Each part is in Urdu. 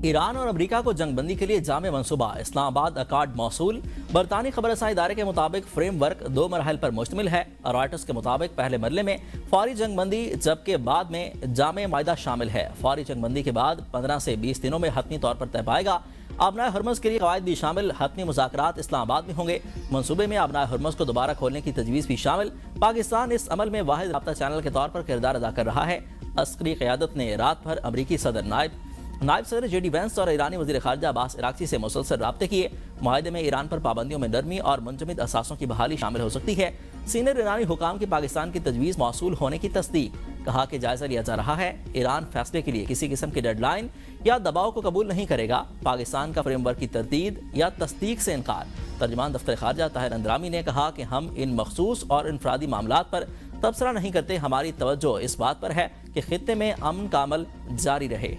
ایران اور امریکہ کو جنگ بندی کے لیے جامع منصوبہ، اسلام آباد اکارڈ موصول۔ برطانوی خبر رساں ادارے کے مطابق فریم ورک 2 مراحل پر مشتمل ہے۔ رائٹرز کے مطابق پہلے مرحلے میں فوری جنگ بندی جبکہ بعد میں جامع معاہدہ شامل ہے۔ فوری جنگ بندی کے بعد 15 سے 20 دنوں میں حتمی طور پر طے پائے گا۔ آبنائے ہرمز کے لیے قواعد بھی شامل، حتمی مذاکرات اسلام آباد میں ہوں گے۔ منصوبے میں آبنائے ہرمز کو دوبارہ کھولنے کی تجویز بھی شامل۔ پاکستان اس عمل میں واحد رابطہ چینل کے طور پر کردار ادا کر رہا ہے۔ عسکری قیادت نے رات بھر امریکی صدر نائب صدر جے ڈی وینس اور ایرانی وزیر خارجہ عباس عراقچی سے مسلسل رابطے کیے۔ معاہدے میں ایران پر پابندیوں میں نرمی اور منجمد اثاثوں کی بحالی شامل ہو سکتی ہے۔ سینئر ایرانی حکام کی پاکستان کی تجویز موصول ہونے کی تصدیق، کہا کہ جائزہ لیا جا رہا ہے۔ ایران فیصلے کے لیے کسی قسم کی ڈیڈ لائن یا دباؤ کو قبول نہیں کرے گا۔ پاکستان کا فریم ورک کی تردید یا تصدیق سے انکار۔ ترجمان دفتر خارجہ طاہر اندرامی نے کہا کہ ہم ان مخصوص اور انفرادی معاملات پر تبصرہ نہیں کرتے، ہماری توجہ اس بات پر ہے کہ خطے میں امن کا عمل جاری رہے۔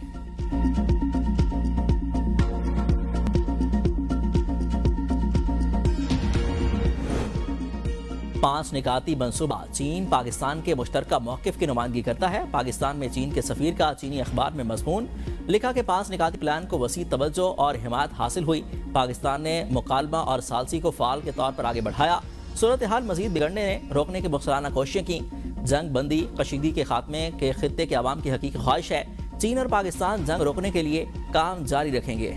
5 نکاتی منصوبہ چین پاکستان کے مشترکہ موقف کی نمائندگی کرتا ہے۔ پاکستان میں چین کے سفیر کا چینی اخبار میں مضمون، لکھا کہ 5 نکاتی پلان کو وسیع توجہ اور حمایت حاصل ہوئی۔ پاکستان نے مکالمہ اور ثالثی کو فعال کے طور پر آگے بڑھایا۔ صورتحال مزید بگڑنے روکنے کی مختصرانہ کوششیں کی۔ جنگ بندی کشیدگی کے خاتمے کے خطے کے عوام کی حقیقی خواہش ہے۔ چین اور پاکستان جنگ روکنے کے لیے کام جاری رکھیں گے۔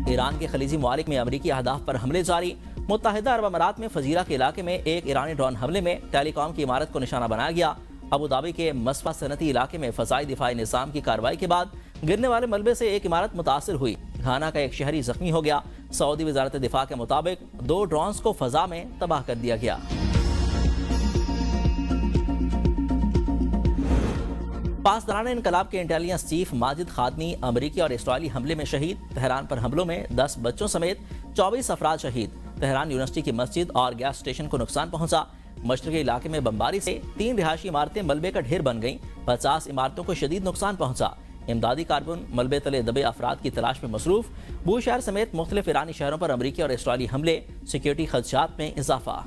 ایران کے خلیجی ممالک میں امریکی اہداف پر حملے جاری۔ متحدہ عرب امارات میں فجیرہ کے علاقے میں ایک ایرانی ڈرون حملے میں ٹیلی کام کی عمارت کو نشانہ بنایا گیا۔ ابوظہبی کے مصفہ صنعتی علاقے میں فضائی دفاعی نظام کی کارروائی کے بعد گرنے والے ملبے سے ایک عمارت متاثر ہوئی۔ گھانا کا ایک شہری زخمی ہو گیا۔ سعودی وزارت دفاع کے مطابق 2 ڈرونز کو فضا میں تباہ کر دیا گیا۔ پاسداران انقلاب کے انٹیلیجنس چیف ماجد خادمی امریکی اور اسرائیلی حملے میں شہید۔ تہران پر حملوں میں 10 بچوں سمیت 24 افراد شہید۔ تہران یونیورسٹی کی مسجد اور گیس اسٹیشن کو نقصان پہنچا۔ مشرقی علاقے میں بمباری سے 3 رہائشی عمارتیں ملبے کا ڈھیر بن گئیں۔ 50 عمارتوں کو شدید نقصان پہنچا۔ امدادی کارکن ملبے تلے دبے افراد کی تلاش میں مصروف۔ بو شہر سمیت مختلف ایرانی شہروں پر امریکی اور اسرائیلی حملے، سیکیورٹی خدشات میں اضافہ۔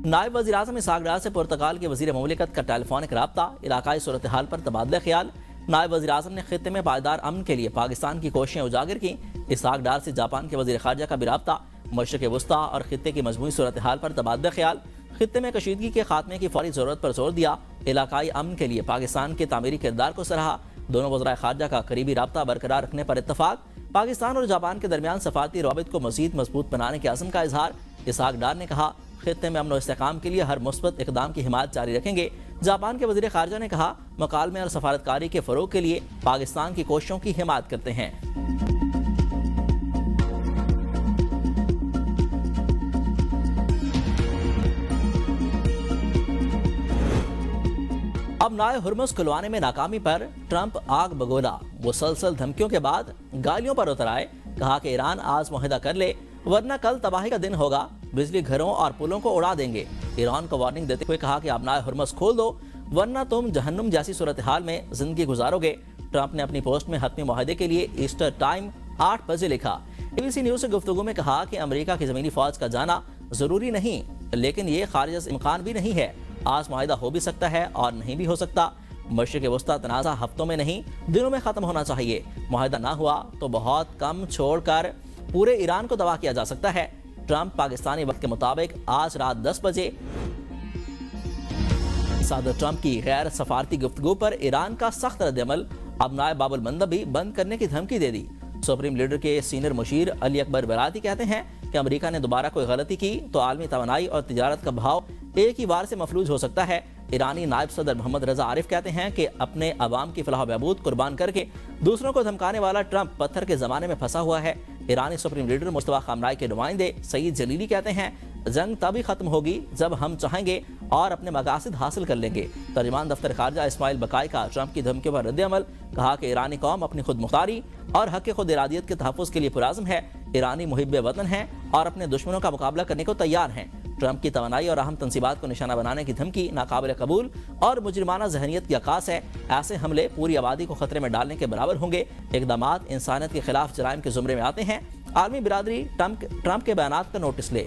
نائب وزیر اعظم اسحاق ڈار سے پرتگال کے وزیر مملکت کا ٹیلی فونک رابطہ، علاقائی صورتحال پر تبادلہ خیال۔ نائب وزیر اعظم نے خطے میں پائیدار امن کے لیے پاکستان کی کوششیں اجاگر کی۔ اسحاق ڈار سے جاپان کے وزیر خارجہ کا بھی رابطہ، مشرق وسطیٰ اور خطے کی مجموعی صورتحال پر تبادلہ خیال۔ خطے میں کشیدگی کے خاتمے کی فوری ضرورت پر زور دیا۔ علاقائی امن کے لیے پاکستان کے تعمیری کردار کو سراہا۔ دونوں وزرائے خارجہ کا قریبی رابطہ برقرار رکھنے پر اتفاق۔ پاکستان اور جاپان کے درمیان سفارتی روابط کو مزید مضبوط بنانے کے عزم کا اظہار۔ اسحاق ڈار نے کہا خطے میں امن و استحکام کے لیے ہر مثبت اقدام کی حمایت جاری رکھیں گے۔ جاپان کے وزیر خارجہ نے کہا مکالمے اور سفارتکاری کے فروغ کے لیے پاکستان کی کوششوں کی حمایت کرتے ہیں۔ اب نائے ہرمز کھلوانے میں ناکامی پر ٹرمپ آگ بگولا۔ مسلسل دھمکیوں کے بعد گالیوں پر اتر آئے، کہا کہ ایران آج معاہدہ کر لے ورنہ کل تباہی کا دن ہوگا، بجلی گھروں اور پلوں کو اڑا دیں گے۔ ایران کو وارننگ دیتے ہوئے کہا کہ آبنائے ہرمز کھول دو ورنہ تم جہنم جیسی صورتحال میں زندگی گزارو گے۔ ٹرمپ نے اپنی پوسٹ میں حتمی معاہدے کے لیے ایسٹر ٹائم 8 بجے لکھا۔ ABC نیوز سے گفتگو میں کہا کہ امریکہ کی زمینی فوج کا جانا ضروری نہیں، لیکن یہ خارج از امکان بھی نہیں ہے۔ آج معاہدہ ہو بھی سکتا ہے اور نہیں بھی ہو سکتا۔ مشرق وسطیٰ تنازع ہفتوں میں نہیں دنوں میں ختم ہونا چاہیے۔ معاہدہ نہ ہوا تو بہت کم چھوڑ کر پورے ایران کو تباہ کیا جا سکتا ہے۔ ٹرمپ پاکستانی وقت کے مطابق آج رات 10 بجے صدر ٹرمپ کی غیر سفارتی گفتگو پر ایران کا سخت رد عمل، ابنائے باب المندب بھی بند کرنے کی دھمکی دے دی۔ سپریم لیڈر کے سینئر مشیر علی اکبر براتی کہتے ہیں کہ امریکہ نے دوبارہ کوئی غلطی کی تو عالمی توانائی اور تجارت کا بہاؤ ایک ہی بار سے مفلوج ہو سکتا ہے۔ ایرانی نائب صدر محمد رضا عارف کہتے ہیں کہ اپنے عوام کی فلاح و بہبود قربان کر کے دوسروں کو دھمکانے والا ٹرمپ پتھر کے زمانے میں پھنسا ہوا ہے۔ ایرانی سپریم لیڈر مصطفیٰ خامنائی کے نمائندے سعید جلیلی کہتے ہیں جنگ تبھی ختم ہوگی جب ہم چاہیں گے اور اپنے مقاصد حاصل کر لیں گے۔ ترجمان دفتر خارجہ اسماعیل بقائی کا ٹرمپ کی دھمکیوں پر رد عمل، کہا کہ ایرانی قوم اپنی خود مختاری اور حق خود ارادیت کے تحفظ کے لیے پرعزم ہے۔ ایرانی محب وطن ہیں اور اپنے دشمنوں کا مقابلہ کرنے کو تیار ہیں۔ ٹرمپ کی توانائی اور اہم تنصیبات کو نشانہ بنانے کی دھمکی ناقابل قبول اور مجرمانہ ذہنیت کی عکاس ہے۔ ایسے حملے پوری آبادی کو خطرے میں ڈالنے کے برابر ہوں گے۔ اقدامات انسانیت کے خلاف جرائم کے زمرے میں آتے ہیں۔ عالمی برادری ٹرمپ کے بیانات کا نوٹس لے۔